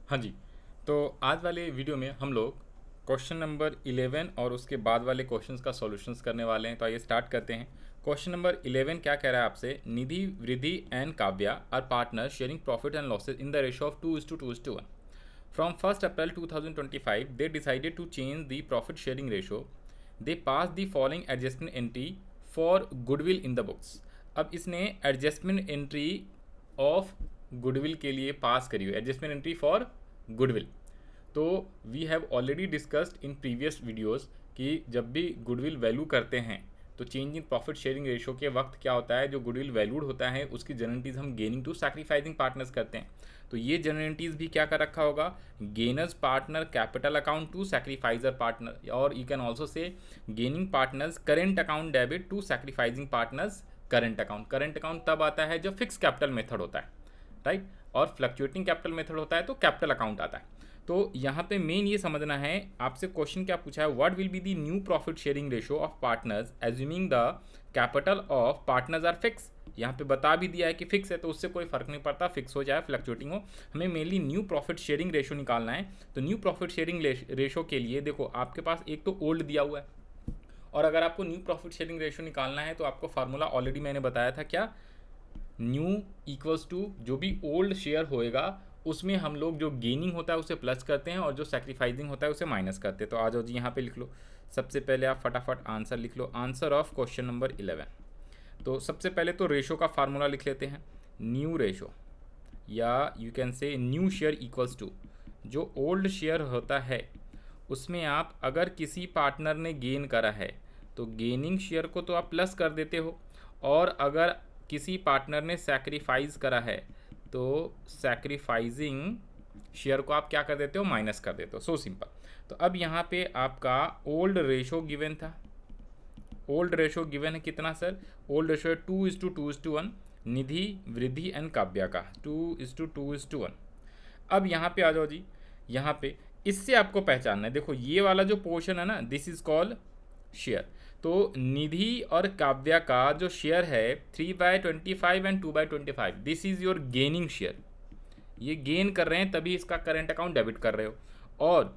हाँ जी। तो आज वाले वीडियो में हम लोग क्वेश्चन नंबर 11 और उसके बाद वाले क्वेश्चंस का सॉल्यूशंस करने वाले हैं। तो आइए स्टार्ट करते हैं। क्वेश्चन नंबर 11 क्या कह रहा है आपसे, Nidhi, Vriddhi and Kavya are partner sharing profit and losses in the ratio of 2:2:1. From 1st April 2025, they decided to change the profit sharing ratio. They passed the following adjustment entry for goodwill in the books. अब इसने adjustment entry of goodwill के लिए pass करी हुई, adjustment entry for goodwill. तो we have already discussed in previous videos कि जब भी गुडविल वैल्यू करते हैं तो change in profit sharing ratio के वक्त क्या होता है, जो गुडविल वैल्यूड होता है उसकी जनरलिटीज हम गेनिंग टू सैक्रिफाइसिंग पार्टनर्स करते हैं। तो ये जनरलिटीज भी क्या कर रखा होगा, gainers partner capital account to sacrificer partner, और you can also say gaining partners current account debit to sacrificing partners current account. Current account तब आता है जब फिक्स कैपिटल मेथड होता है, राइट, और फ्लक्चुएटिंग कैपिटल मेथड होता है तो कैपिटल अकाउंट आता है। तो यहाँ पे मेन ये समझना है, आपसे क्वेश्चन क्या पूछा है, what will be the new profit sharing ratio of partners assuming the capital of partners are fix. यहाँ पे बता भी दिया है कि फिक्स है तो उससे कोई फर्क नहीं पड़ता, फिक्स हो जाए फ्लक्चुएटिंग हो, हमें mainly new profit sharing ratio निकालना है। तो न्यू प्रॉफिट शेयरिंग रेशियो के लिए देखो आपके पास एक तो ओल्ड दिया हुआ है, और अगर आपको न्यू प्रॉफिट शेयरिंग रेशियो निकालना है तो आपको फार्मूला ऑलरेडी मैंने बताया था, क्या, न्यू इक्वल्स टू जो भी ओल्ड शेयर होएगा उसमें हम लोग जो गेनिंग होता है उसे प्लस करते हैं और जो सैक्रिफाइसिंग होता है उसे माइनस करते हैं। तो आ जाओ जी, यहाँ पे लिख लो। सबसे पहले आप फटाफट आंसर लिख लो, आंसर ऑफ क्वेश्चन नंबर 11। तो सबसे पहले तो रेशो का फार्मूला लिख लेते हैं, न्यू रेशो, या you can say new share equals to जो ओल्ड शेयर होता है उसमें आप अगर किसी पार्टनर ने गेन करा है तो गेनिंग शेयर को तो आप प्लस कर देते हो, और अगर किसी पार्टनर ने सैक्रिफाइस करा है तो सैक्रिफाइजिंग शेयर को आप क्या कर देते हो, माइनस कर देते हो। So simple. तो अब यहाँ पे आपका ओल्ड रेशो गिवन था, ओल्ड रेशो गिवन है कितना सर, ओल्ड रेशो है 2:2:1, निधि, वृद्धि एंड काव्या का 2:2:1। अब यहाँ पे आ जाओ जी, यहाँ पे इससे आपको पहचानना है, देखो ये वाला जो पोर्शन है ना, दिस इज कॉल्ड शेयर। तो निधि और काव्या का जो शेयर है 3/25 and 2/25, this is your gaining share. ये गेन कर रहे हैं तभी इसका करेंट अकाउंट डेबिट कर रहे हो। और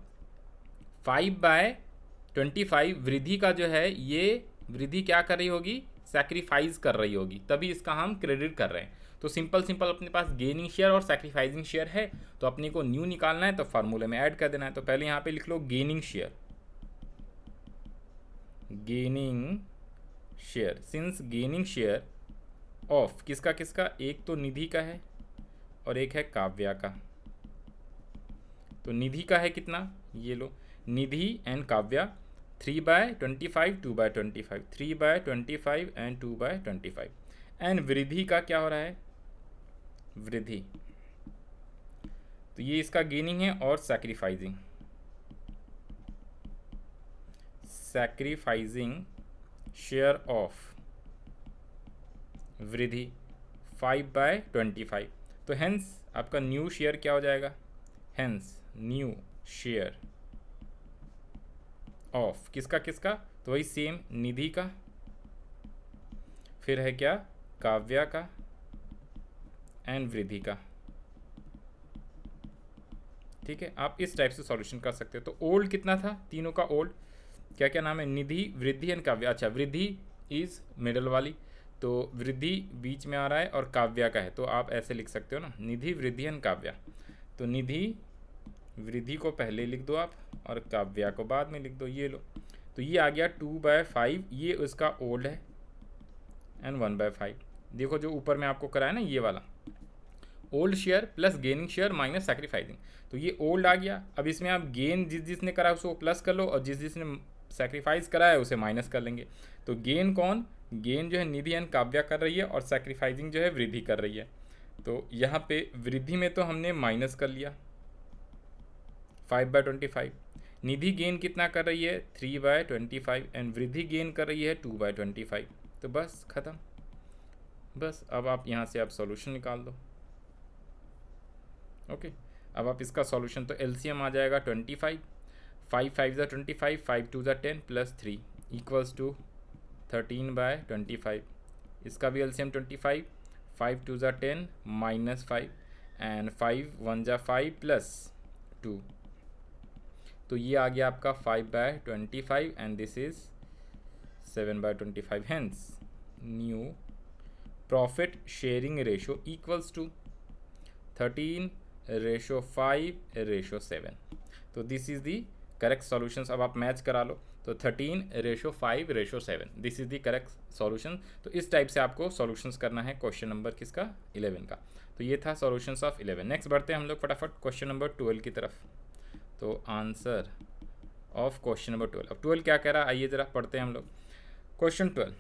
5/25 वृद्धि का जो है, ये वृद्धि क्या कर रही होगी, सैक्रिफाइस कर रही होगी, तभी इसका हम क्रेडिट कर रहे हैं। तो सिंपल सिंपल अपने पास गेनिंग शेयर और सैक्रिफाइसिंग शेयर है, तो अपने को न्यू निकालना है तो फार्मूले में ऐड कर देना है। तो पहले यहाँ पे लिख लो gaining share, gaining share, since gaining share of किसका किसका, एक तो निधि का है और एक है काव्या का। तो निधि का है कितना, ये लो, निधि एंड काव्या 3/25 2/25, 3/25 एंड 2/25। एंड वृद्धि का क्या हो रहा है, वृद्धि, तो ये इसका गेनिंग है और सैक्रिफाइजिंग, सैक्रिफाइजिंग शेयर ऑफ वृद्धि 5/25। तो हेंस आपका न्यू शेयर क्या हो जाएगा, हेंस न्यू शेयर ऑफ किसका किसका, तो वही सेम निधि का, फिर है क्या, काव्या का एंड वृद्धि का। ठीक है, आप इस टाइप से सॉल्यूशन कर सकते हो। तो ओल्ड कितना था, तीनों का ओल्ड क्या क्या नाम है, निधि, वृद्धि एंड काव्या। अच्छा, वृद्धि इज मिडल वाली, तो वृद्धि बीच में आ रहा है और काव्या का है, तो आप ऐसे लिख सकते हो ना, निधि, वृद्धि एंड काव्या। तो निधि, वृद्धि को पहले लिख दो आप और काव्या को बाद में लिख दो, ये लो। तो ये आ गया 2/5, ये उसका ओल्ड है, एंड 1/5। देखो जो ऊपर में आपको कराया ना, ये वाला old share plus gaining share minus sacrificing, तो ये ओल्ड आ गया। अब इसमें आप गेन जिस जिसने करा है उसको प्लस कर लो, और जिस जिसने सैक्रिफाइस करा है उसे माइनस कर लेंगे। तो गेन कौन, गेन जो है निधि एंड काव्या कर रही है, और सैक्रिफाइसिंग जो है वृद्धि कर रही है। तो यहाँ पे वृद्धि में तो हमने माइनस कर लिया 5/25, निधि गेन कितना कर रही है 3/25, एंड वृद्धि गेन कर रही है 2/25। तो बस ख़त्म, बस अब आप यहाँ से आप सॉल्यूशन निकाल दो। ओके, अब आप इसका सॉल्यूशन, तो एलसीएम आ जाएगा 25, 5 5 ज़ा 25, 5 2 ज़ा 10 प्लस 3 इक्वल्स टू 13/25। इसका भी एलसीएम 25, 5 2 ज़ा 10 माइनस 5 एंड 5 1 ज़ा 5 प्लस 2। तो ये आ गया आपका 5/25 and this is 7/25। Hence new profit sharing ratio equals to 13:5:7। तो this is the correct solutions. अब आप मैच करा लो, तो 13:5:7 this is the correct solution. तो इस टाइप से आपको सॉल्यूशंस करना है क्वेश्चन नंबर किसका, 11 का। तो ये था सॉल्यूशंस ऑफ 11। नेक्स्ट बढ़ते हैं हम लोग फटाफट क्वेश्चन नंबर 12 की तरफ। तो आंसर ऑफ क्वेश्चन नंबर 12। अब 12 क्या कह रहा है, आइए ज़रा पढ़ते हैं हम लोग। Question 12,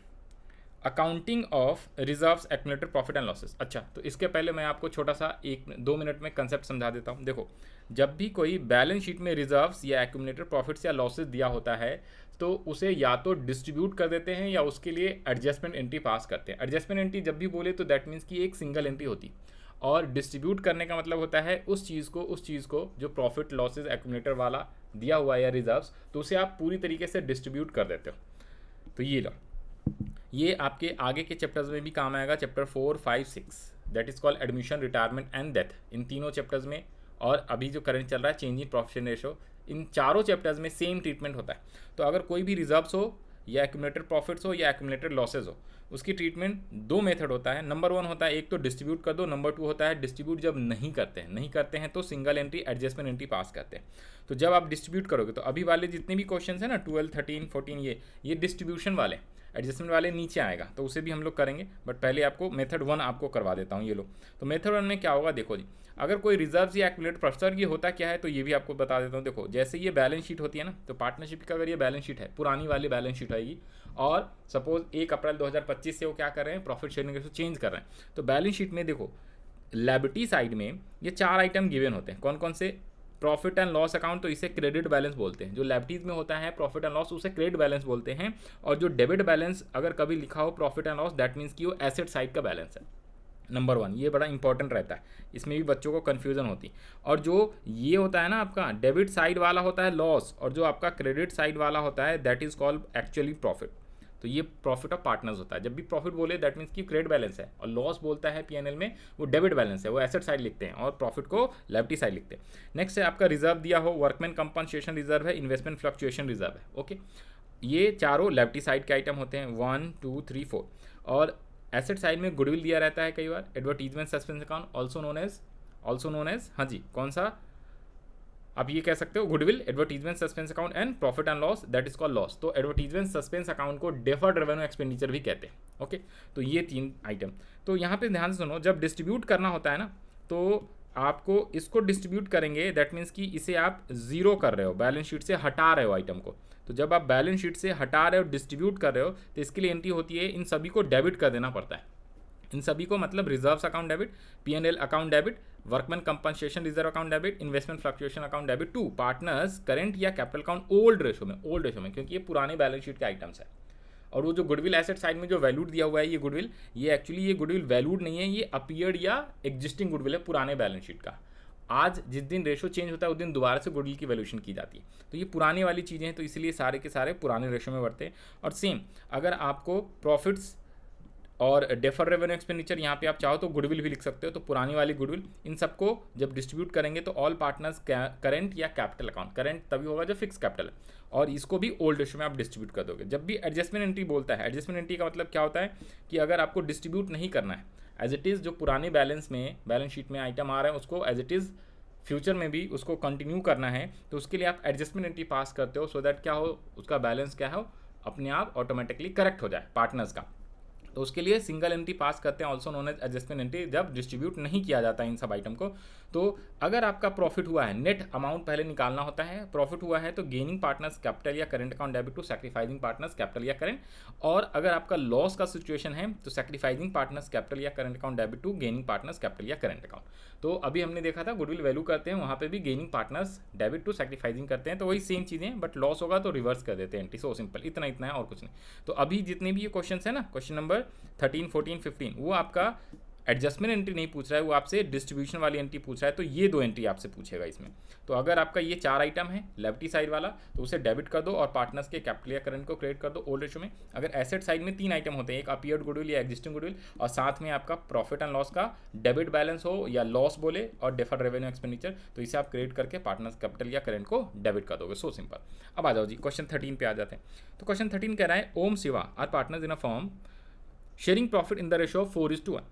accounting of reserves accumulated profit and losses. अच्छा, तो इसके पहले मैं आपको छोटा सा 1-2 मिनट में कंसेप्ट समझा देता हूँ। देखो, जब भी कोई बैलेंस शीट में रिजर्व्स या एक्यूमुलेटेड प्रॉफिट्स या लॉसेस दिया होता है तो उसे या तो डिस्ट्रीब्यूट कर देते हैं या उसके लिए एडजस्टमेंट एंट्री पास करते हैं। एडजस्टमेंट एंट्री जब भी बोले तो दैट मीन्स कि एक सिंगल एंट्री होती, और डिस्ट्रीब्यूट करने का मतलब होता है उस चीज़ को जो प्रॉफिट लॉसेज एक्यूमुलेटर वाला दिया हुआ है या रिजर्व्स, तो उसे आप पूरी तरीके से डिस्ट्रीब्यूट कर देते हो। तो ये लो, ये आपके आगे के चैप्टर्स में भी काम आएगा, chapter 4, 5, 6, that is called admission, retirement and death. इन तीनों चैप्टर्स में, और अभी जो करंट चल रहा है चेंज इन प्रॉफिट रेशो, इन चारों चैप्टर्स में सेम ट्रीटमेंट होता है। तो अगर कोई भी रिजर्व्स हो या एक्यूमुलेटेड प्रॉफिट्स हो या एक्यूमुलेटेड लॉसेज हो, उसकी ट्रीटमेंट 2 मेथड होता है। नंबर 1 होता है एक तो डिस्ट्रीब्यूट कर दो, नंबर 2 होता है डिस्ट्रीब्यूट जब नहीं करते हैं तो single entry adjustment entry pass करते हैं। तो जब आप डिस्ट्रीब्यूट करोगे, तो अभी वाले जितने भी क्वेश्चन है ना 12, 13, 14, ये डिस्ट्रीब्यूशन वाले, एडजस्टमेंट वाले नीचे आएगा, तो उसे भी हम लोग करेंगे। बट पहले आपको मेथड 1 आपको करवा देता हूँ। ये लो, तो मेथड 1 में क्या होगा, देखो जी, अगर कोई रिजर्व्स या एक्यूमुलेटेड प्रॉफिट, ये होता क्या है तो ये भी आपको बता देता हूँ। देखो, जैसे ये बैलेंस शीट होती है ना, तो पार्टनरशिप का अगर ये बैलेंस शीट है, पुरानी वाली बैलेंस शीट आएगी, और सपोज 1 अप्रैल 2025 से वो क्या कर रहे हैं, प्रॉफिट शेयरिंग रेशो चेंज कर रहे हैं। तो बैलेंस शीट में देखो, लायबिलिटी साइड में ये 4 आइटम गिवन होते हैं। कौन कौन से, प्रॉफिट एंड लॉस अकाउंट, तो इसे क्रेडिट बैलेंस बोलते हैं। जो लायबिलिटीज में होता है प्रॉफिट एंड लॉस, उसे क्रेडिट बैलेंस बोलते हैं। और जो डेबिट बैलेंस अगर कभी लिखा हो profit and loss, that means कि वो एसेट साइड का बैलेंस है। नंबर 1, ये बड़ा इंपॉर्टेंट रहता है, इसमें भी बच्चों को कन्फ्यूजन होती है। और जो ये होता है ना आपका डेबिट साइड वाला होता है लॉस, और जो आपका क्रेडिट साइड वाला होता है that is called actually profit. तो ये प्रॉफिट ऑफ पार्टनर्स होता है। जब भी प्रॉफिट बोले दैट मीन्स कि क्रेडिट बैलेंस है, और लॉस बोलता है पीएनएल में वो डेबिट बैलेंस है, वो एसेट साइड लिखते हैं, और प्रॉफिट को लायबिलिटी साइड लिखते हैं। नेक्स्ट है आपका रिजर्व दिया हो, वर्कमैन कंपनसेशन रिजर्व है, इन्वेस्टमेंट फ्लक्चुएशन रिजर्व है। ओके, ये चारों लायबिलिटी साइड के आइटम होते हैं, 1, 2, 3, 4। और एसेट साइड में गुडविल दिया रहता है कई बार, advertisement suspense account also known as हाँ जी, कौन सा, आप ये कह सकते हो goodwill, advertisement suspense account and profit and loss that is called loss. तो एडवर्टीजमेंट सस्पेंस अकाउंट को डेफर्ड रेवेन्यू एक्सपेंडिचर भी कहते हैं। ओके, तो ये 3 आइटम। तो यहाँ पे ध्यान से सुनो, जब डिस्ट्रीब्यूट करना होता है ना, तो आपको इसको डिस्ट्रीब्यूट करेंगे, दैट मीन्स कि इसे आप जीरो कर रहे हो, बैलेंस शीट से हटा रहे हो आइटम को। तो जब आप बैलेंस शीट से हटा रहे हो, डिस्ट्रीब्यूट कर रहे हो, तो इसके लिए एंट्री होती है, इन सभी को डेबिट कर देना पड़ता है। इन सभी को मतलब reserves account debit, PNL account debit, workman compensation reserve account debit, investment fluctuation account debit to partners current या कैपिटल अकाउंट ओल्ड रेशो में, क्योंकि ये पुराने बैलेंस शीट के आइटम्स है। और वो जो गुडविल एसेट साइड में जो वैल्यूड दिया हुआ है, ये गुडविल, ये एक्चुअली ये गुडविल वैल्यूड नहीं है, ये अपीयर्ड या एग्जिस्टिंग गुडविल है पुराने बैलेंस शीट का। आज जिस दिन रेशो चेंज होता है उस दिन दोबारा से गुडविल की वैल्यूएशन की जाती है। तो ये पुरानी वाली चीज़ें हैं, तो इसलिए सारे के सारे पुराने रेशो में बढ़ते हैं। और सेम अगर आपको प्रॉफिट्स और डेफर रेवेन्यू एक्सपेंडिचर, यहाँ पे आप चाहो तो गुडविल भी लिख सकते हो, तो पुरानी वाली गुडविल, इन सबको जब डिस्ट्रीब्यूट करेंगे तो ऑल पार्टनर्स करंट या कैपिटल अकाउंट, करंट तभी होगा जब फिक्स कैपिटल है, और इसको भी ओल्ड रेशो में आप डिस्ट्रीब्यूट कर दोगे। जब भी एडजस्टमेंट एंट्री बोलता है, एडजस्टमेंट एंट्री का मतलब क्या होता है कि अगर आपको डिस्ट्रीब्यूट नहीं करना है, एज इट इज़ जो पुराने बैलेंस शीट में आइटम आ रहा है उसको एज इट इज़ फ्यूचर में भी उसको कंटिन्यू करना है, तो उसके लिए आप एडजस्टमेंट एंट्री पास करते हो, सो दैट क्या हो, उसका बैलेंस क्या हो, अपने आप ऑटोमेटिकली करेक्ट हो जाए पार्टनर्स का। तो उसके लिए सिंगल एंट्री पास करते हैं, also known as adjustment entry, जब डिस्ट्रीब्यूट नहीं किया जाता है इन सब आइटम को। तो अगर आपका प्रॉफिट हुआ है, नेट अमाउंट पहले निकालना होता है, प्रॉफिट हुआ है तो गेनिंग पार्टनर्स कैपिटल या current account debit to sacrificing partners capital या करंट। और अगर आपका लॉस का सिचुएशन है तो सैक्रिफाइसिंग पार्टनर्स कैपिटल या current account debit to gaining partners capital या करंट अकाउंट। तो अभी हमने देखा था गुडविल वैल्यू करते हैं, वहाँ पे भी gaining partners debit to sacrificing करते हैं, तो वही सेम चीज़ें, बट लॉस होगा तो रिवर्स कर देते हैं एंट्री। सो सिंपल, इतना है और कुछ नहीं। तो अभी जितने भी ये क्वेश्चन है ना, क्वेश्चन नंबर 13, 14, 15, वो आपका एडजस्टमेंट एंट्री नहीं पूछ रहा है, वो आपसे डिस्ट्रीब्यूशन वाली एंट्री पूछ रहा है, तो ये 2 एंट्री आपसे पूछेगा इसमें। तो अगर आपका ये 4 आइटम है लेफ्टी साइड वाला, तो उसे डेबिट कर दो और पार्टनर्स के कैपिटल या करंट को क्रेडिट कर दो ओल्ड रेशो में। अगर एसेट साइड में 3 आइटम होते हैं, एक अपीयर्ड गुडविल या एग्जिस्टिंग गुडविल, और साथ में आपका प्रॉफिट एंड लॉस का डेबिट बैलेंस हो या लॉस बोले, और डिफर्ड रेवेन्यू एक्सपेंडिचर, तो इसे आप क्रेडिट करके पार्टनर्स कैपिटल या करंट को डेबिट कर दोगे। So simple. अब आ जाओ जी क्वेश्चन 13 पे आ जाते हैं। तो क्वेश्चन 13 कह रहा है Om Shiva are partners in a firm sharing profit in the ratio of 4:1।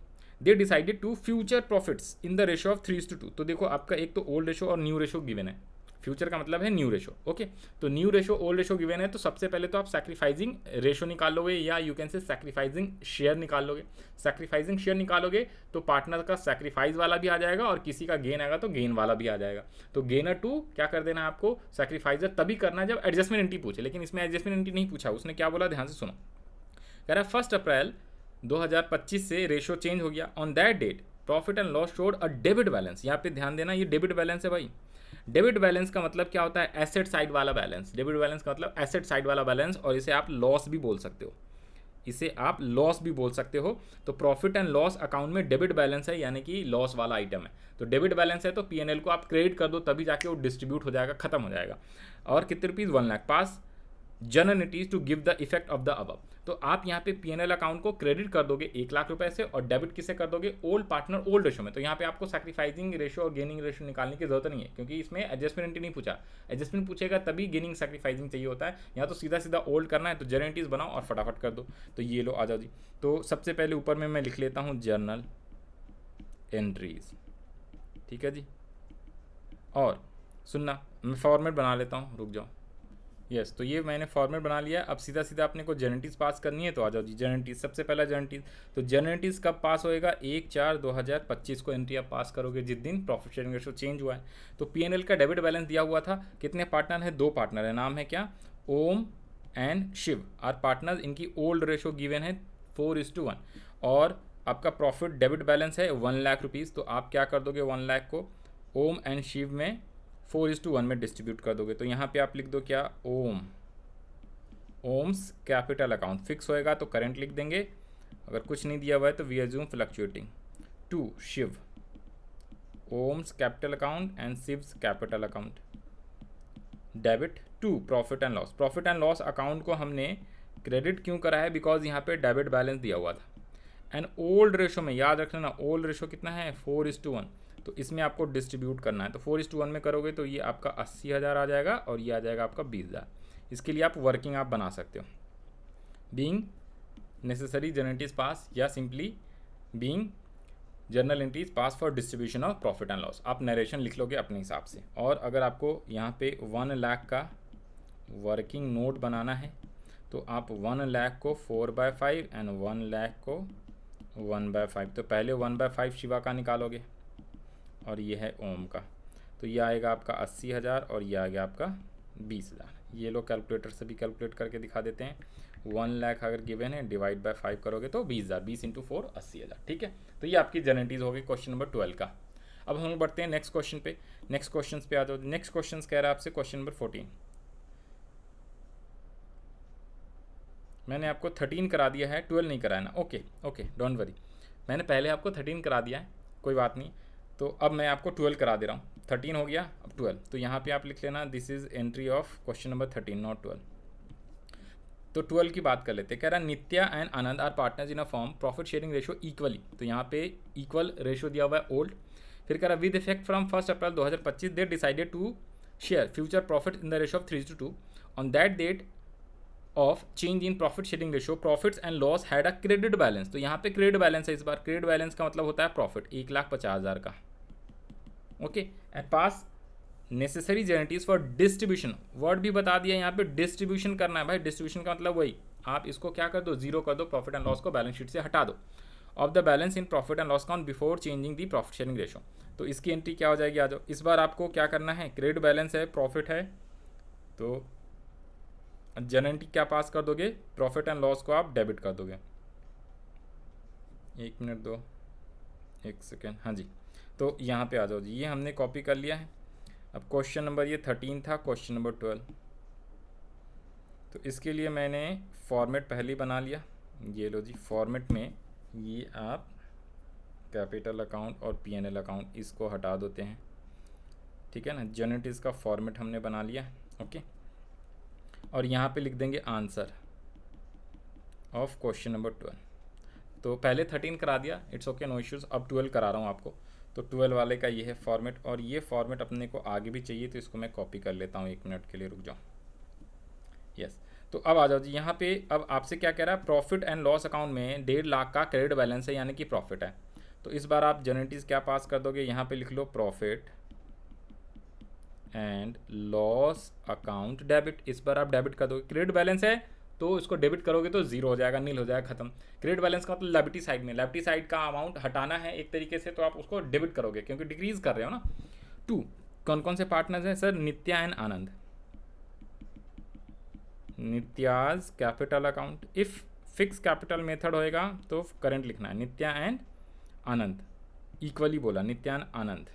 They decided to future profits in the ratio of 3:2। तो देखो आपका एक तो ओल्ड रेशो और न्यू रेशो गिवन है, फ्यूचर का मतलब है न्यू रेशो। ओके, तो new ratio old ratio given है, तो सबसे पहले तो आप सैक्रिफाइजिंग रेशो निकाल लोगे, या यू कैन से सैक्रिफाइजिंग शेयर निकाल लोगे। सैक्रिफाइजिंग शेयर निकालोगे तो पार्टनर का सैक्रिफाइस वाला भी आ जाएगा और किसी का गेन आएगा तो गेन वाला भी आ जाएगा। तो गेनर टू क्या कर देना है आपको, सैक्रिफाइजर तभी करना है जब एडजस्टमेंट एंट्री पूछे, लेकिन इसमें एडजस्टमेंट एंट्री नहीं पूछा। उसने क्या बोला, ध्यान से सुनो। कह रहा है 1 अप्रैल 2025 से रेशो चेंज हो गया। On that date profit and loss showed a debit balance. यहाँ पे ध्यान देना, ये डेबिट बैलेंस है भाई। डेबिट बैलेंस का मतलब क्या होता है, एसेट साइड वाला बैलेंस। डेबिट बैलेंस का मतलब एसेट साइड वाला बैलेंस, और इसे आप लॉस भी बोल सकते हो, इसे आप लॉस भी बोल सकते हो। तो प्रॉफिट एंड लॉस अकाउंट में डेबिट बैलेंस है, यानी कि लॉस वाला आइटम है। तो डेबिट बैलेंस है तो पीएनएल को आप क्रेडिट कर दो, तभी जाके वो डिस्ट्रीब्यूट हो जाएगा, खत्म हो जाएगा। और कितने rupees, 1 lakh. Pass journal entries to give the effect of the above. तो आप यहाँ पे पीएनएल अकाउंट को क्रेडिट कर दोगे 1 लाख रुपए से, और डेबिट किसे कर दोगे, ओल्ड पार्टनर ओल्ड रेशो में। तो यहाँ पे आपको सैक्रिफाइजिंग रेशो और गेनिंग रेशो निकालने की जरूरत नहीं है, क्योंकि इसमें एडजस्टमेंट एंट्री नहीं पूछा। एडजस्टमेंट पूछेगा तभी गेनिंग सैक्रिफाइजिंग चाहिए होता है। यहाँ तो सीधा सीधा ओल्ड करना है, तो जनरल एंट्रीज बनाओ और फटाफट कर दो। तो ये लो, आ जाओ जी। तो सबसे पहले ऊपर में मैं लिख लेता हूँ जर्नल एंट्रीज, ठीक है जी। और सुनना, मैं फॉर्मेट बना लेता हूँ, रुक जाओ। यस, तो ये मैंने फॉर्मेट बना लिया। अब सीधा सीधा अपने को जनरलिटीज़ पास करनी है, तो आ जाओ जी। जनरलिटीज़, सबसे पहला जनरलिटीज़। तो जनरलिटीज़ कब पास होएगा, 1/4/2025 को एंट्री आप पास करोगे, जिस दिन प्रॉफिट शेयरिंग रेशो चेंज हुआ है। तो पीएनएल का डेबिट बैलेंस दिया हुआ था, कितने पार्टनर है, 2 पार्टनर है। नाम है क्या, Om and Shiv are partners. इनकी ओल्ड रेशो गिवन है 4:1, और आपका प्रॉफिट डेबिट बैलेंस है 1 लाख रुपीज़। तो आप क्या कर दोगे, 1 लाख को ओम एंड शिव में 4:1 में डिस्ट्रीब्यूट कर दोगे। तो यहाँ पे आप लिख दो क्या, ओम्स कैपिटल अकाउंट। फिक्स होएगा तो करंट लिख देंगे, अगर कुछ नहीं दिया हुआ है तो we assume fluctuating. To Shiv, Om's capital account and Shiv's capital account. Debit to profit and loss. Profit and loss account को हमने क्रेडिट क्यों करा है, बिकॉज यहाँ पे डेबिट बैलेंस दिया हुआ था। एंड ओल्ड रेशो में याद रखना ना, ओल्ड रेशो कितना है, 4:1। तो इसमें आपको डिस्ट्रीब्यूट करना है। तो 4:1 में करोगे तो ये आपका 80,000 आ जाएगा, और ये आ जाएगा आपका 20,000। इसके लिए आप वर्किंग आप बना सकते हो, being necessary general entries pass, या simply being journal entries pass for distribution of profit and loss. आप नरेशन लिख लोगे अपने हिसाब से। और अगर आपको यहाँ पे 1 लाख का वर्किंग नोट बनाना है, तो आप 1 लाख को 4/5 एंड 1 लाख को 1/5। तो पहले 1/5 शिवा का निकालोगे, और ये है ओम का। तो ये आएगा आपका 80,000, और ये आ गया आपका 20,000। ये लोग कैलकुलेटर से भी कैलकुलेट करके दिखा देते हैं। 1 लाख अगर गिवन है, डिवाइड बाय 5 करोगे तो 20,000, 20 × 4 80,000, ठीक है। तो ये आपकी जनरलिटीज हो गई क्वेश्चन नंबर 12 का। अब हम बढ़ते हैं नेक्स्ट क्वेश्चन पे। नेक्स्ट क्वेश्चन पे आ जाओ। नेक्स्ट क्वेश्चन कह रहा है आपसे क्वेश्चन नंबर 14। मैंने आपको 13 करा दिया है, 12 नहीं कराया ना। ओके ओके, डोंट वरी, मैंने पहले आपको 13 करा दिया है, कोई बात नहीं। तो अब मैं आपको 12 करा दे रहा हूँ। 13 हो गया, अब 12। तो यहाँ पे आप लिख लेना, this is entry of question number 13, not 12। तो 12 की बात कर लेते हैं। कह रहा Nitya and Anand are partners in a firm profit sharing ratio equally. तो यहाँ पे इक्वल रेशो दिया हुआ है ओल्ड। फिर कह रहा with effect from 1 April 2025 they decided to share future profit in the ratio of 3:2। On that date of change in profit sharing ratio profits and loss had a credit balance. तो यहाँ पे credit balance है इस बार। Credit balance का मतलब होता है profit 1,50,000 का। Okay, and pass necessary guarantees for distribution. Word भी बता दिया यहाँ पे, डिस्ट्रीब्यूशन करना है भाई। डिस्ट्रीब्यूशन का मतलब वही, आप इसको क्या कर दो, 0 कर दो, प्रॉफिट एंड लॉस को बैलेंस शीट से हटा दो। Of the balance in profit and loss account before changing the profit sharing ratio. तो इसकी एंट्री क्या हो जाएगी, आ जाओ। इस बार आपको क्या करना है, क्रेडिट बैलेंस है, प्रॉफिट है, तो जनरल एंट्री क्या पास कर दोगे, प्रॉफिट एंड लॉस को आप डेबिट कर दोगे। 1 मिनट दो, 1 सेकेंड, हाँ जी। तो यहाँ पे आ जाओ जी, ये हमने कॉपी कर लिया है। अब क्वेश्चन नंबर ये 13 था, क्वेश्चन नंबर 12। तो इसके लिए मैंने फॉर्मेट पहले ही बना लिया। ये लो जी, फॉर्मेट में ये आप कैपिटल अकाउंट और P&L अकाउंट इसको हटा देते हैं, ठीक है ना। जनरेटिव्स का फॉर्मेट हमने बना लिया, ओके। और यहाँ पे लिख देंगे आंसर ऑफ क्वेश्चन नंबर 12। तो पहले 13 करा दिया, इट्स ओके, नो इश्यूज़। अब 12 करा रहा हूँ आपको। तो 12 वाले का ये है फॉर्मेट, और ये फॉर्मेट अपने को आगे भी चाहिए, तो इसको मैं कॉपी कर लेता हूँ, 1 मिनट के लिए रुक जाओ। यस, तो अब आ जाओ जी यहाँ पे। अब आपसे क्या कह रहा है, प्रॉफिट एंड लॉस अकाउंट में 1.5 लाख का क्रेडिट बैलेंस है, यानी कि प्रॉफिट है। तो इस बार आप जनरेटिव्स क्या पास कर दोगे, यहाँ पे लिख लो profit and loss account debit. इस बार आप डेबिट कर दोगे। क्रेडिट बैलेंस है तो इसको डेबिट करोगे तो जीरो हो जाएगा, नील हो जाएगा, खत्म। क्रेडिट बैलेंस का मतलब लायबिलिटी साइड में, लायबिलिटी साइड का अमाउंट हटाना है एक तरीके से, तो आप उसको डेबिट करोगे क्योंकि डिक्रीज कर रहे हो ना। 2, कौन कौन से पार्टनर्स हैं sir, Nitya and Anand. Nitya's capital account, if fix capital method होएगा तो करंट लिखना है, नित्या एंड आनंद इक्वली बोला, Nitya and Anand,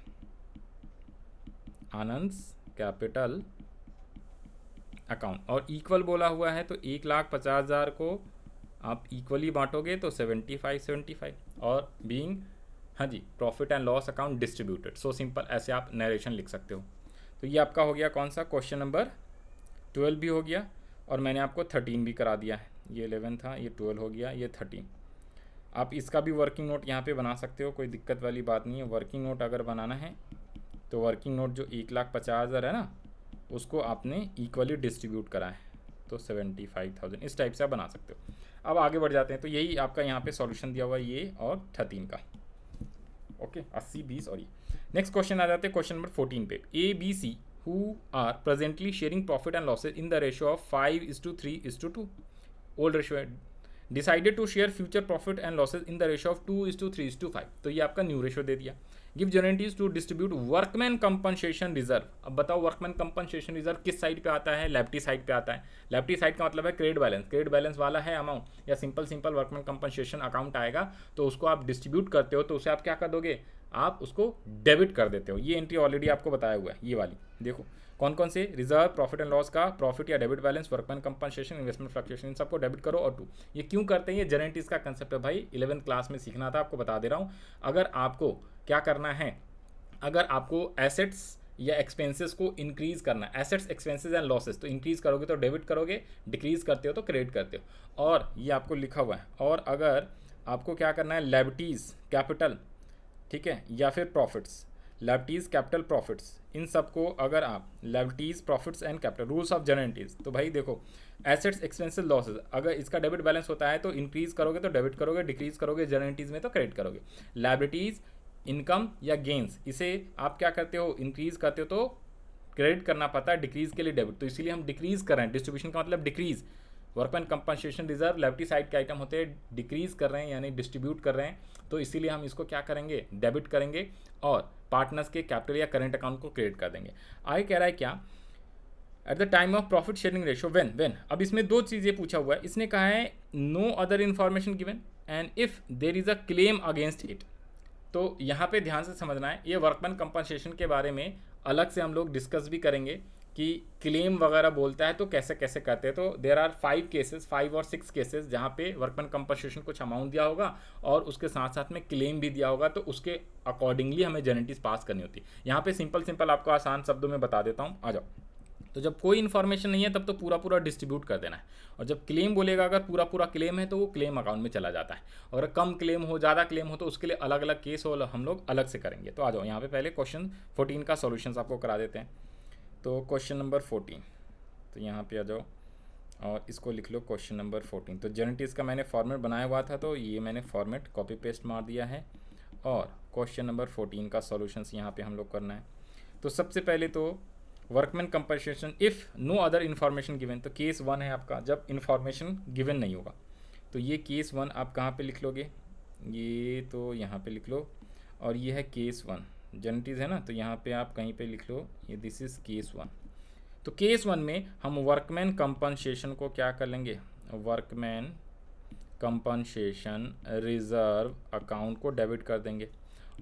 Anand capital account. और इक्वल बोला हुआ है तो 1,50,000 को आप इक्वली बांटोगे तो 75-75, और बीइंग, हाँ जी, profit and loss account distributed. So simple, ऐसे आप नरेशन लिख सकते हो। तो ये आपका हो गया कौन सा, क्वेश्चन नंबर 12 भी हो गया, और मैंने आपको 13 भी करा दिया है। ये 11 था, ये 12 हो गया, ये 13। आप इसका भी वर्किंग नोट यहाँ पे बना सकते हो, कोई दिक्कत वाली बात नहीं है। वर्किंग नोट अगर बनाना है तो वर्किंग नोट जो 1,50,000 है ना, उसको आपने इक्वली डिस्ट्रीब्यूट करा है, तो 75,000 इस टाइप से आप बना सकते हो। अब आगे बढ़ जाते हैं। तो यही आपका यहाँ पे सॉल्यूशन दिया हुआ है, ये और 13 का, ओके, 80, 20 और ये। नेक्स्ट क्वेश्चन आ जाते हैं क्वेश्चन नंबर 14 पे। ABC who are presently sharing profit and losses in the ratio of 5:3:2, old ratio है, decided to share future profit and losses in the ratio of 2:3:5। तो ये आपका न्यू रेशियो दे दिया। Give जनरेटिव्स to distribute workman compensation reserve. अब बताओ workman compensation reserve किस साइड पे आता है, लायबिलिटी साइड पे आता है। लायबिलिटी साइड का मतलब है क्रेडिट बैलेंस, क्रेडिट बैलेंस वाला है अमाउंट, या सिंपल वर्कमैन कंपनसेशन अकाउंट आएगा, तो उसको आप डिस्ट्रीब्यूट करते हो, तो उसे आप क्या कर दोगे, आप उसको डेबिट कर देते हो। ये एंट्री ऑलरेडी आपको बताया हुआ है, ये वाली देखो कौन कौन से, रिजर्व, प्रॉफिट एंड लॉस का प्रॉफिट या debit balance, workman compensation, investment fluctuation, इन सबको डेबिट करो। और 2, ये क्यों करते हैं, ये जनरेटिव्स का कंसेप्ट है भाई, 11th क्लास में सीखना था, आपको बता दे रहा हूँ। अगर आपको क्या करना है, अगर आपको एसेट्स या एक्सपेंसेस को इंक्रीज करना, एसेट्स, एक्सपेंसेस एंड लॉसेस, तो इंक्रीज करोगे तो डेबिट करोगे, डिक्रीज करते हो तो क्रेडिट करते हो। और ये आपको लिखा हुआ है। और अगर आपको क्या करना है, लायबिलिटीज, कैपिटल, ठीक है, या फिर प्रॉफिट्स, लायबिलिटीज, कैपिटल, प्रॉफिट्स, इन सबको अगर आप liabilities, profits and capital, rules of जनरेटिव्स, तो भाई देखो एसेट्स, एक्सपेंसेस, लॉसेस, अगर इसका डेबिट बैलेंस होता है तो इंक्रीज करोगे तो डेबिट करोगे, डिक्रीज करोगे जनरेटिव्स में तो क्रेडिट करोगे। लायबिलिटीज, इनकम या गेंस, इसे आप क्या करते हो, इंक्रीज करते हो तो क्रेडिट करना पड़ता है, डिक्रीज के लिए डेबिट, तो इसीलिए हम डिक्रीज कर रहे हैं। डिस्ट्रीब्यूशन का मतलब decrease, workman compensation reserve liability side के आइटम होते हैं, डिक्रीज कर रहे हैं यानी डिस्ट्रीब्यूट कर रहे हैं, तो इसीलिए हम इसको क्या करेंगे, डेबिट करेंगे, और पार्टनर्स के कैपिटल या करंट अकाउंट को क्रेडिट कर देंगे। आगे कह रहा है क्या, at the time of profit sharing ratio when. अब इसमें 2 चीज़ें पूछा हुआ है। इसने कहा है no other information given and if there is a claim against it. तो यहाँ पे ध्यान से समझना है, ये वर्कमैन कंपनसेशन के बारे में अलग से हम लोग डिस्कस भी करेंगे कि क्लेम वगैरह बोलता है तो कैसे कैसे करते हैं। तो देर आर 5 केसेस, 5 और 6 केसेस जहाँ पे वर्कमैन कंपनसेशन कुछ अमाउंट दिया होगा और उसके साथ साथ में क्लेम भी दिया होगा, तो उसके अकॉर्डिंगली हमें जनरेटिव्स पास करनी होती है। यहाँ पे सिंपल आपको आसान शब्दों में बता देता हूँ, आ जाओ। तो जब कोई इन्फॉर्मेशन नहीं है तब तो पूरा डिस्ट्रीब्यूट कर देना है, और जब क्लेम बोलेगा अगर पूरा क्लेम है तो वो क्लेम अकाउंट में चला जाता है, और कम क्लेम हो, ज़्यादा क्लेम हो, तो उसके लिए अलग अलग केस हो, हम लोग अलग से करेंगे। तो आ जाओ यहाँ पे पहले क्वेश्चन 14 का सॉल्यूशंस आपको करा देते हैं। तो क्वेश्चन नंबर 14, तो यहाँ पे आ जाओ और इसको लिख लो क्वेश्चन नंबर 14। तो जनरेटिव्स का मैंने फॉर्मेट बनाया हुआ था, तो ये मैंने फॉर्मेट कॉपी पेस्ट मार दिया है, और क्वेश्चन नंबर 14 का सॉल्यूशंस यहाँ पे हम लोग करना है। तो सबसे पहले तो workman compensation if no other information given, तो केस 1 है आपका, जब इन्फॉर्मेशन गिवन नहीं होगा। तो ये केस 1 आप कहाँ पे लिख लोगे, ये तो यहाँ पे लिख लो, और ये है केस 1, जनरेटिव्स है ना, तो यहाँ पे आप कहीं पे लिख लो, ये दिस इज़ केस 1। तो केस 1 में हम वर्कमैन कंपनसेशन को क्या कर लेंगे, वर्कमैन कंपनसेशन रिजर्व अकाउंट को डेबिट कर देंगे।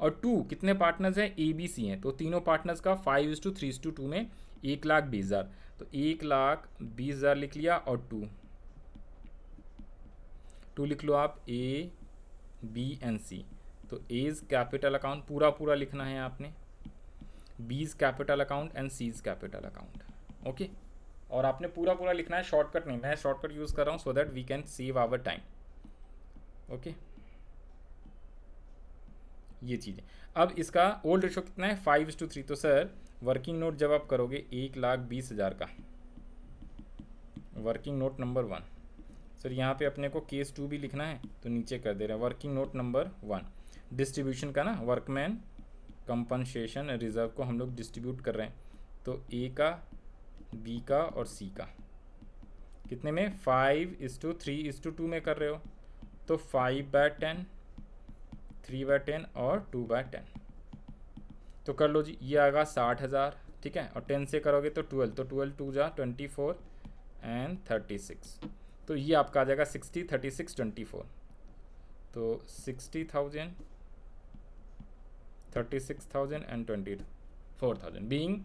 और 2 कितने पार्टनर्स हैं, ABC हैं, तो तीनों पार्टनर्स का 5:3:2 में 1,20,000, तो 1,20,000 लिख लिया, और 2 लिख लो आप A, B एंड C, तो एज कैपिटल अकाउंट पूरा पूरा लिखना है आपने, बीज capital account and seize capital account. Okay, और आपने पूरा पूरा लिखना है, शॉर्टकट नहीं, मैं शॉर्टकट यूज़ कर रहा हूँ so that we can save our time. Okay, ये चीज़ें। अब इसका ओल्ड रेशो कितना है 5:3। तो सर वर्किंग नोट जब आप करोगे 1,20,000 का, वर्किंग नोट नंबर 1, सर यहाँ पे अपने को केस 2 भी लिखना है तो नीचे कर दे रहे हैं वर्किंग नोट नंबर 1, डिस्ट्रीब्यूशन का ना, वर्कमैन कंपनसेशन रिजर्व को हम लोग डिस्ट्रीब्यूट कर रहे हैं। तो ए का, बी का और सी का कितने में 5:3:2 में कर रहे हो, तो 5/10, 3/10 और 2/10। तो कर लो जी, ये आएगा 60,000, ठीक है, और 10 से करोगे तो 12, तो 12 2 जा 24 एंड 36, तो ये आपका आ जाएगा 60, 36, 24, तो 60,000, 36,000 and 24,000 being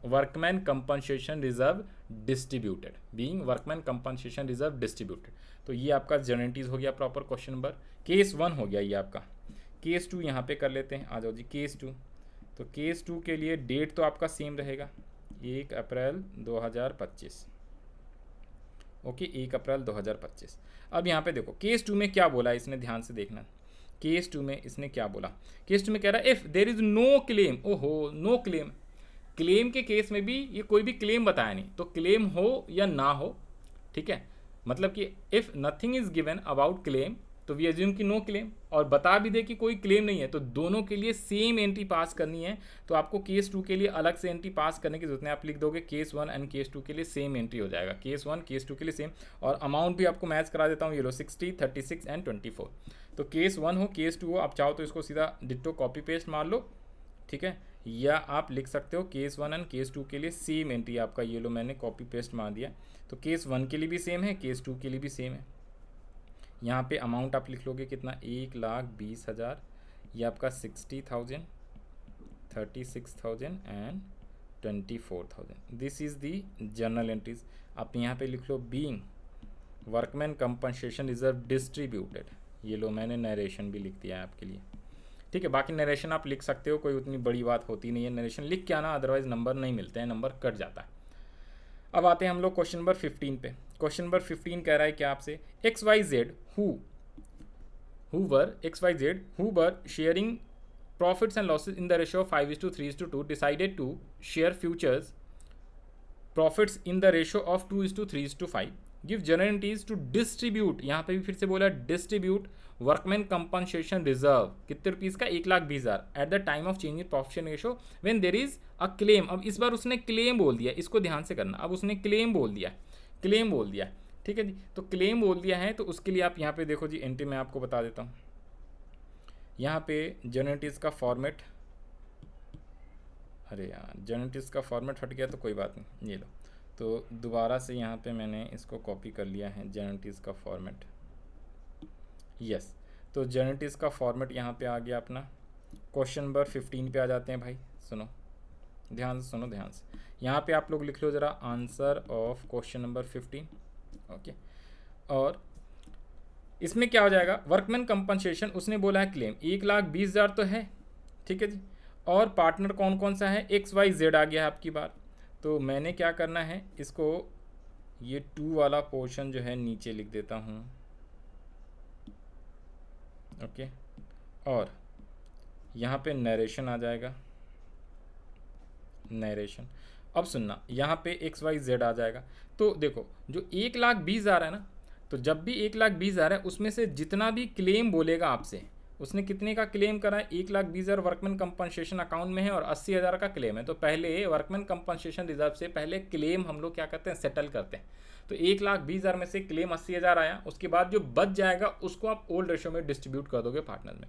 workman compensation reserve distributed, being workman compensation reserve distributed. तो ये आपका जनरलिटीज हो गया प्रॉपर क्वेश्चन नंबर। केस 1 हो गया ये आपका। केस 2 यहाँ पे कर लेते हैं, आ जाओ जी केस 2। तो केस 2 के लिए डेट तो आपका सेम रहेगा 1 अप्रैल 2025। Okay, 1 April 2025। अब यहाँ पे देखो केस 2 में क्या बोला है इसने, ध्यान से देखना। केस 2 में इसने क्या बोला, केस 2 में कह रहा है if there is no claim, ओहो नो क्लेम। क्लेम के केस में भी ये कोई भी क्लेम बताया नहीं, तो क्लेम हो या ना हो, ठीक है, मतलब कि if nothing is given about claim तो वी एज्यूम कि नो क्लेम, और बता भी दे कि कोई क्लेम नहीं है तो दोनों के लिए सेम एंट्री पास करनी है। तो आपको केस 2 के लिए अलग से एंट्री पास करने की जरूरत नहीं, आप लिख दोगे केस 1 एंड केस 2 के लिए सेम एंट्री हो जाएगा, केस 1 केस 2 के लिए सेम। और अमाउंट भी आपको मैच करा देता हूँ, ये लो 60, 36 एंड 24। तो केस 1 हो केस 2 हो, आप चाहो तो इसको सीधा डिट्टो कॉपी पेस्ट मार लो, ठीक है, या आप लिख सकते हो केस 1 एंड केस 2 के लिए सेम एंट्री आपका, ये लो मैंने कॉपी पेस्ट मार दिया। तो केस 1 के लिए भी सेम है, केस 2 के लिए भी सेम है। यहाँ पे अमाउंट आप लिख लोगे कितना 1,20,000, ये आपका 60,000, 36,000 and 24,000। This is the journal entries. आप यहाँ पे लिख लो being workman compensation reserve distributed, ये लो मैंने नरेशन भी लिख दिया है आपके लिए, ठीक है। बाकी नरेशन आप लिख सकते हो, कोई उतनी बड़ी बात होती नहीं है, नरेशन लिख के आना, अदरवाइज नंबर नहीं मिलते हैं, नंबर कट जाता है। अब आते हैं हम लोग क्वेश्चन नंबर 15 पे। क्वेश्चन नंबर 15 कह रहा है क्या आपसे, XYZ who were sharing profits and losses in the ratio of 5:3:2 decided to share futures profits in the ratio of 2:3:5, give general entities to distribute, यहाँ पे भी फिर से बोला distribute वर्कमैन कंपनसेशन रिजर्व कितने रुपीज़ का 1,20,000 at the time of change in profit ratio when there is a claim. अब इस बार उसने क्लेम बोल दिया, इसको ध्यान से करना, अब उसने क्लेम बोल दिया, ठीक है जी। तो क्लेम बोल दिया है तो उसके लिए आप यहाँ पे देखो जी, एंट्री मैं आपको बता देता हूँ। यहाँ पे जनरलिटीज़ का फॉर्मेट, अरे यार जनरलिटीज़ का फॉर्मेट हट गया तो कोई बात नहीं, ये लो। तो दोबारा से यहाँ पे मैंने इसको कॉपी कर लिया है जनरलिटीज़ का फॉर्मेट, यस। तो जनरलिटीज़ का फॉर्मेट यहाँ पे आ गया अपना। क्वेश्चन नंबर 15 पे आ जाते हैं भाई, सुनो ध्यान से, सुनो ध्यान से। यहाँ पे आप लोग लिख लो ज़रा answer of question number 15, okay. और इसमें क्या हो जाएगा, वर्कमैन कंपनसेशन उसने बोला है क्लेम 1,20,000 तो है, ठीक है जी। और पार्टनर कौन कौन सा है, XYZ आ गया है आपकी बात। तो मैंने क्या करना है, इसको ये 2 वाला पोर्शन जो है नीचे लिख देता हूँ, ओके। और यहाँ पे नरेशन आ जाएगा, नरेशन। अब सुनना, यहाँ पे XYZ आ जाएगा। तो देखो जो 1,20,000 है ना, तो जब भी 1,20,000 है उसमें से जितना भी क्लेम बोलेगा आपसे, उसने कितने का क्लेम करा है, 1,20,000 वर्कमैन कंपनसेशन अकाउंट में है और 80,000 का क्लेम है। तो पहले वर्कमैन कंपनसेशन रिजर्व से पहले क्लेम हम लोग क्या करते हैं, सेटल करते हैं। तो 1,20,000 में से क्लेम 80,000 आया, उसके बाद जो बच जाएगा उसको आप ओल्ड रेशो में डिस्ट्रीब्यूट कर दोगे पार्टनर में।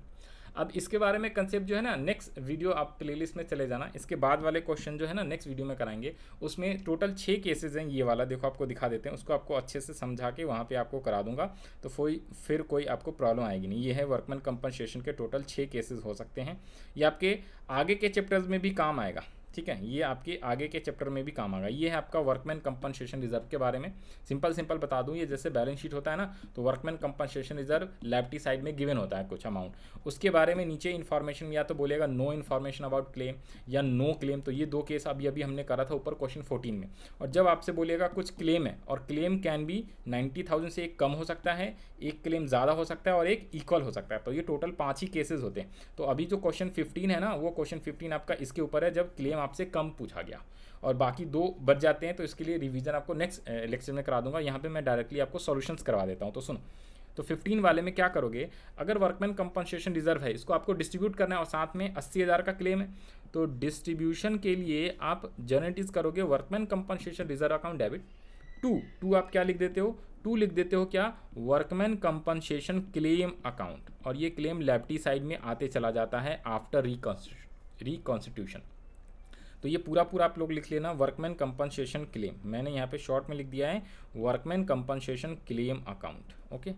अब इसके बारे में कंसेप्ट जो है ना, नेक्स्ट वीडियो आप प्लेलिस्ट में चले जाना, इसके बाद वाले क्वेश्चन जो है ना नेक्स्ट वीडियो में कराएंगे। उसमें टोटल 6 केसेस हैं, ये वाला देखो आपको दिखा देते हैं, उसको आपको अच्छे से समझा के वहाँ पे आपको करा दूंगा, तो फिर कोई आपको प्रॉब्लम आएगी नहीं। ये है वर्कमैन कंपनसेशन के टोटल 6 केसेस हो सकते हैं, ये आपके आगे के चैप्टर्स में भी काम आएगा, ठीक है, ये आपके आगे के चैप्टर में भी काम आएगा। ये है आपका वर्कमैन कंपनसेशन रिजर्व के बारे में। सिंपल बता दूं, ये जैसे बैलेंस शीट होता है ना, तो workman compensation reserve lefty side में गिवन होता है कुछ अमाउंट, उसके बारे में नीचे इन्फॉर्मेशन या तो बोलेगा नो इन्फॉर्मेशन अबाउट क्लेम या नो क्लेम। तो ये दो केस अभी अभी हमने करा था ऊपर क्वेश्चन 14 में। और जब आपसे बोलेगा कुछ क्लेम है, और क्लेम कैन बी 90,000 से एक कम हो सकता है, एक क्लेम ज़्यादा हो सकता है और एक इक्वल हो सकता है। तो ये टोटल 5 ही केसेस होते हैं। तो अभी जो क्वेश्चन 15 है ना, वो क्वेश्चन 15 आपका इसके ऊपर है, जब क्लेम आपसे कम पूछा गया और बाकी 2 बच जाते हैं। तो इसके लिए रिवीजन आपको नेक्स्ट लेक्चर में करा दूंगा। यहाँ पे मैं डायरेक्टली आपको सॉल्यूशंस करवा देता हूँ। तो सुनो, तो 15 वाले में क्या करोगे, अगर वर्कमैन कंपनसेशन रिजर्व है, इसको आपको डिस्ट्रीब्यूट करना है और साथ में 80,000 का क्लेम है, तो डिस्ट्रीब्यूशन के लिए आप जनरेटिव करोगे workman compensation reserve account debit to आप क्या लिख देते हो, टू लिख देते हो क्या, वर्कमैन कंपनसेशन क्लेम अकाउंट। और ये क्लेम लेफ्टी साइड में आते चला जाता है आफ्टर रिकॉन्स्टिट्यूशन। तो ये पूरा आप लोग लिख लेना, वर्कमैन कंपनसेशन क्लेम। मैंने यहाँ पे शॉर्ट में लिख दिया है workman compensation claim account. Okay,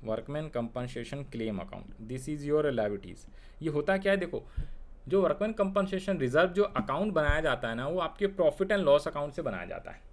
workman compensation claim account, this is your liabilities. ये होता क्या है, देखो, जो वर्कमैन कंपनसेशन रिजर्व जो अकाउंट बनाया जाता है ना, वो आपके प्रॉफिट एंड लॉस अकाउंट से बनाया जाता है।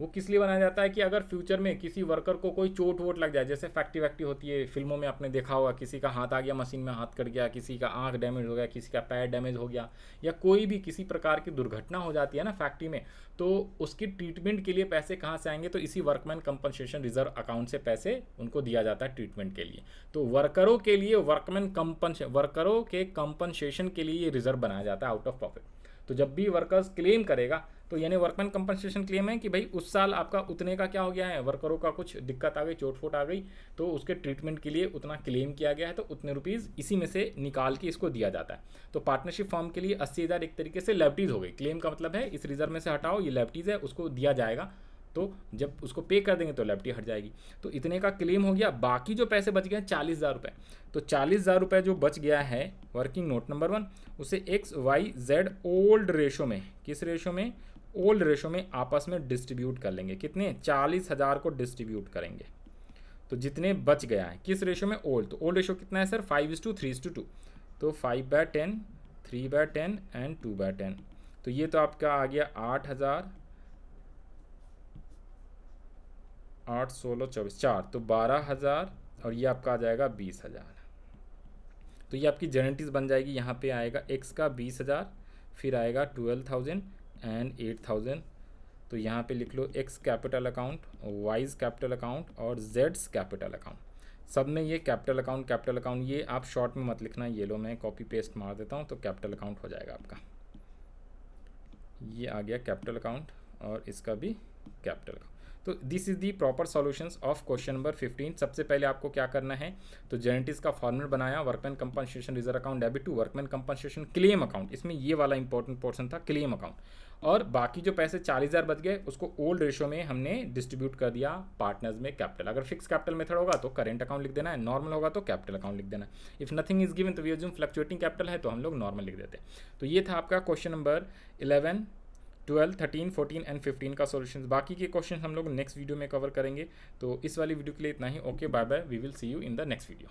वो किस लिए बनाया जाता है कि अगर फ्यूचर में किसी वर्कर को कोई चोट वोट लग जाए, जैसे फैक्ट्री होती है, फिल्मों में आपने देखा होगा, किसी का हाथ आ गया मशीन में, हाथ कट गया, किसी का आंख डैमेज हो गया, किसी का पैर डैमेज हो गया, या कोई भी किसी प्रकार की दुर्घटना हो जाती है ना फैक्ट्री में, तो उसकी ट्रीटमेंट के लिए पैसे कहाँ से आएंगे, तो इसी वर्कमैन कंपनसेशन रिजर्व अकाउंट से पैसे उनको दिया जाता है ट्रीटमेंट के लिए। तो वर्करों के लिए वर्करों के कंपनसेशन के लिए ये रिजर्व बनाया जाता है आउट ऑफ प्रॉफिट। तो जब भी वर्कर्स क्लेम करेगा, तो यानी वर्कमैन कंपनसेशन क्लेम है कि भाई उस साल आपका उतने का क्या हो गया है, वर्करों का कुछ दिक्कत आ गई, चोट फोट आ गई, तो उसके ट्रीटमेंट के लिए उतना क्लेम किया गया है, तो उतने रुपीज़ इसी में से निकाल के इसको दिया जाता है। तो पार्टनरशिप फॉर्म के लिए 80,000 एक तरीके से लेफ्टीज हो गई। क्लेम का मतलब है इस रिजर्व में से हटाओ, ये लेफ्टीज है, उसको दिया जाएगा, तो जब उसको पे कर देंगे तो लेफ्टी हट जाएगी। तो इतने का क्लेम हो गया। बाकी जो पैसे बच गए 40,000 रुपये, तो 40,000 रुपये जो बच गया है वर्किंग नोट नंबर 1, उसे XYZ ओल्ड रेशो में, किस रेशो में, ओल्ड रेशो में आपस में डिस्ट्रीब्यूट कर लेंगे। कितने, 40,000 को डिस्ट्रीब्यूट करेंगे। तो जितने बच गया है किस रेशो में, ओल्ड। तो ओल्ड रेशो कितना है सर, 5:3:2। तो 5/10, 3/10 एंड 2/10। तो ये तो आपका आ गया 8,000, 8, 16, 24, 4, तो 12,000, और ये आपका आ जाएगा 20,000। तो ये आपकी जनरेटिव बन जाएगी। यहाँ पे आएगा एक्स का 20,000, फिर आएगा 12,000 एंड 8,000। तो यहाँ पे लिख लो X capital account, Y's capital account और जेड्स कैपिटल अकाउंट। सब में ये कैपिटल अकाउंट, ये आप शॉर्ट में मत लिखना, ये लो मैं कॉपी पेस्ट मार देता हूँ, तो कैपिटल अकाउंट हो जाएगा आपका। ये आ गया कैपिटल अकाउंट और इसका भी कैपिटल अकाउंट। तो this is the proper solutions of question number 15। सबसे पहले आपको क्या करना है, तो जनरेटिव का फॉर्मूला बनाया, workman compensation reserve account debit to workman compensation claim account. इसमें ये वाला इंपॉर्टेंट पोर्शन था, क्लेम अकाउंट। और बाकी जो पैसे 40,000 बच गए, उसको ओल्ड रेशो में हमने डिस्ट्रीब्यूट कर दिया पार्टनर्स में कैपिटल। अगर फिक्स कैपिटल मेथड होगा तो करेंट अकाउंट लिख देना है, नॉर्मल होगा तो कैपिटल अकाउंट लिख देना है। इफ नथिंग इज गिवन तो वी अज्यूम फ्लक्चुएटिंग कैपिटल है, तो हम लोग नॉर्मल लिख देते हैं। तो ये था आपका क्वेश्चन नंबर 11, 12, 13, 14 एंड 15 का सॉल्यूशन। बाकी के क्वेश्चन हम लोग नेक्स्ट वीडियो में कवर करेंगे। तो इस वाली वीडियो के लिए इतना ही। Okay, bye bye, we will see you in the next video.